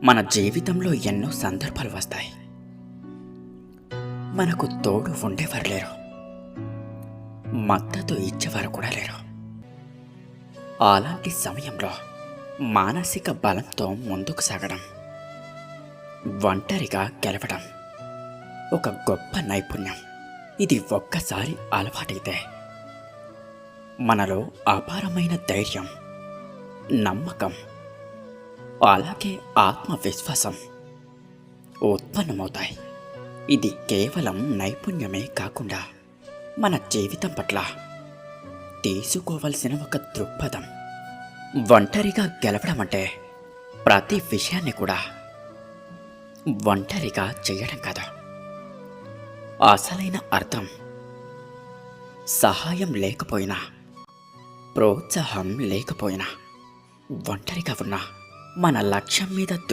మన జీవితంలో ఎన్నో సందర్భాలు వస్తాయి. మనకు తోడు ఉండేవారు లేరు, మద్దతు ఇచ్చేవారు కూడా లేరు. అలాంటి సమయంలో మానసిక బలంతో ముందుకు సాగడం, ఒంటరిగా గెలవడం ఒక గొప్ప నైపుణ్యం. ఇది ఒక్కసారి అలవాటైతే మనలో అపారమైన ధైర్యం, నమ్మకం, అలాగే ఆత్మవిశ్వాసం ఉత్పన్నమవుతాయి. ఇది కేవలం నైపుణ్యమే కాకుండా మన జీవితం పట్ల తీసుకోవలసిన ఒక దృక్పథం. ఒంటరిగా గెలవడం అంటే ప్రతి విషయాన్ని కూడా ఒంటరిగా చేయడం కాదు. అసలైన అర్థం సహాయం లేకపోయినా, ప్రోత్సాహం లేకపోయినా, ఒంటరిగా ఉన్న మన లక్ష్యం మీద దృష్టి